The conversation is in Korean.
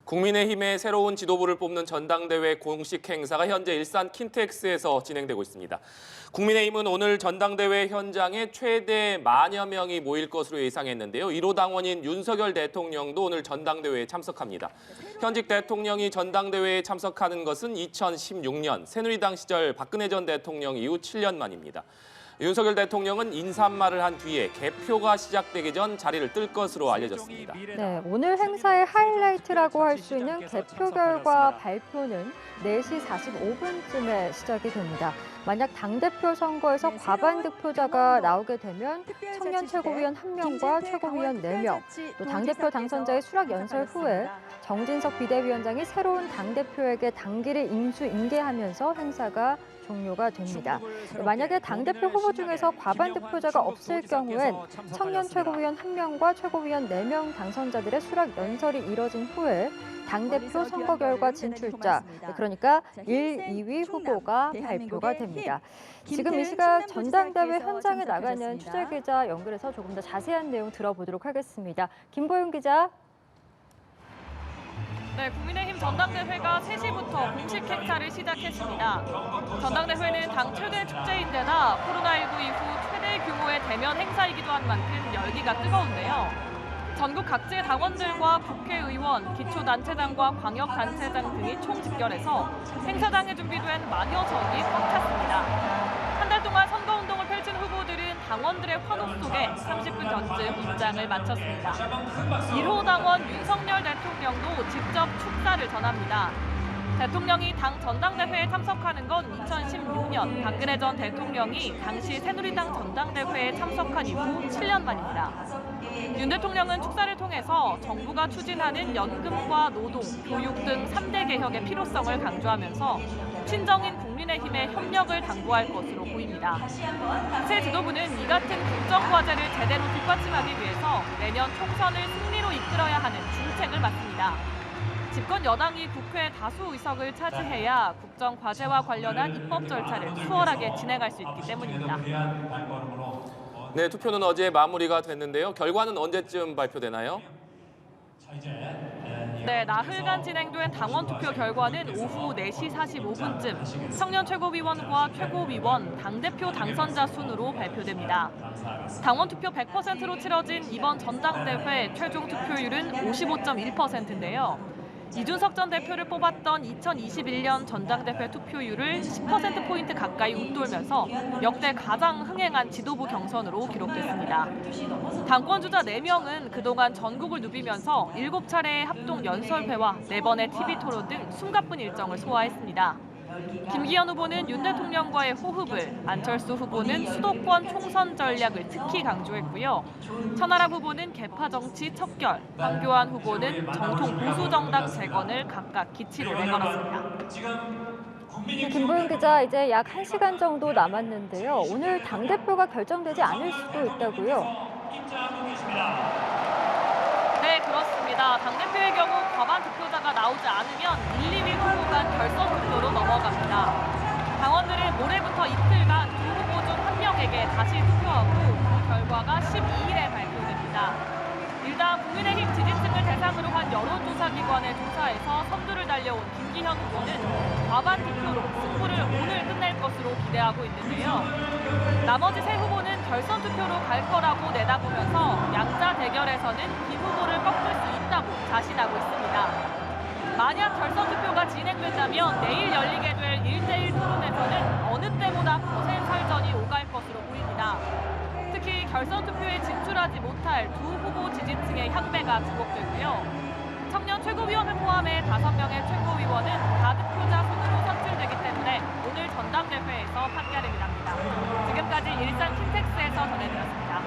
국민의힘의 새로운 지도부를 뽑는 전당대회 공식 행사가 현재 일산 킨텍스에서 진행되고 있습니다. 국민의힘은 오늘 전당대회 현장에 최대 10,000여 명이 모일 것으로 예상했는데요. 1호 당원인 윤석열 대통령도 오늘 전당대회에 참석합니다. 현직 대통령이 전당대회에 참석하는 것은 2016년 새누리당 시절 박근혜 전 대통령 이후 7년 만입니다. 윤석열 대통령은 인사말을 한 뒤에 개표가 시작되기 전 자리를 뜰 것으로 알려졌습니다. 네, 오늘 행사의 하이라이트라고 할 수 있는 개표 결과 발표는 4시 45분쯤에 시작이 됩니다. 만약 당대표 선거에서 과반 득표자가 나오게 되면 청년 최고위원 1명과 최고위원 4명, 또 당대표 당선자의 수락 연설 후에 정진석 비대위원장이 새로운 당대표에게 당기를 인수인계하면서 행사가 종료가 됩니다. 만약에 당대표 후보 중에서 과반 득표자가 없을 경우엔 청년 최고위원 1명과 최고위원 4명 당선자들의 수락 연설이 이뤄진 후에 당대표 선거 결과 진출자, 그러니까 1, 2위 후보가 발표가 됩니다. 지금 이 시각 전당대회 현장에 나가는 취재기자 연결해서 조금 더 자세한 내용 들어보도록 하겠습니다. 김보윤 기자. 네, 국민의힘 전당대회가 3시부터 공식 행사를 시작했습니다. 전당대회는 당 최대 축제인데다 코로나19 이후 최대 규모의 대면 행사이기도 한 만큼 열기가 뜨거운데요. 전국 각지의 당원들과 국회의원, 기초단체장과 광역단체장 등이 총집결해서 행사장에 준비된 만여석이 꽉 찼습니다. 한 달 동안 선거운동을 펼친 후보들은 당원들의 환호 속에 30분 전쯤 입장을 마쳤습니다. 1호 당원 윤석열 대통령도 직접 축사를 전합니다. 대통령이 당 전당대회에 참석하는 건 2016년 박근혜 전 대통령이 당시 새누리당 전당대회에 참석한 이후 7년 만입니다. 윤 대통령은 축사를 통해서 정부가 추진하는 연금과 노동, 교육 등 3대 개혁의 필요성을 강조하면서 친정인 국민의힘의 협력을 당부할 것으로 보입니다. 새 지도부는 이 같은 국정과제를 제대로 뒷받침하기 위해서 내년 총선을 승리로 이끌어야 하는 중책을 맡습니다. 집권 여당이 국회 다수 의석을 차지해야 국정 과제와 관련한 입법 절차를 수월하게 진행할 수 있기 때문입니다. 네, 투표는 어제 마무리가 됐는데요. 결과는 언제쯤 발표되나요? 네, 나흘간 진행된 당원 투표 결과는 오후 4시 45분쯤 청년 최고위원과 최고위원, 당대표 당선자 순으로 발표됩니다. 당원 투표 100%로 치러진 이번 전당대회 최종 투표율은 55.1%인데요. 이준석 전 대표를 뽑았던 2021년 전당대회 투표율을 10%포인트 가까이 웃돌면서 역대 가장 흥행한 지도부 경선으로 기록됐습니다. 당권주자 4명은 그동안 전국을 누비면서 7차례의 합동 연설회와 4번의 TV토론 등 숨가쁜 일정을 소화했습니다. 김기현 후보는 윤 대통령과의 호흡을, 안철수 후보는 수도권 총선 전략을 특히 강조했고요. 천하람 후보는 개파 정치 척결, 황교안 후보는 정통 보수 정당 재건을 각각 기치로 내걸었습니다. 김보윤 기자, 이제 약 1시간 정도 남았는데요. 오늘 당대표가 결정되지 않을 수도 있다고요? 네, 그렇습니다. 당대표의 경우 과반 득표자가 나오지 않으면 1, 2위 후보 간 결선 투표로 넘어갑니다. 당원들은 모레부터 이틀간 두 후보 중 한 명에게 다시 투표하고 그 결과가 12일에 발표됩니다. 일단 국민의힘 지지층을 대상으로 한 여론조사기관의 조사에서 선두를 달려온 김기현 후보는 과반 투표로 승부를 오늘 끝낼 것으로 기대하고 있는데요. 나머지 세 후보는 결선 투표로 갈 거라고 내다보면서 양자 대결에서는 이 후보를 꺾을 수 있다고 자신하고 있습니다. 만약 결선 투표가 진행된다면 내일 열리게 될 1대1 토론에서는 어느 때보다 거센 설전이 오갈 것으로 보입니다. 특히 결선 투표에 진출하지 못할 두 후보 지지층의 향배가 주목되고요. 청년 최고위원을 포함해 5명의 최고위원은 다득표자 순으로 선출되기 때문에 오늘 전당대회에서 판가름이 납니다. 지금까지 일산 킨텍스에서 전해드렸습니다.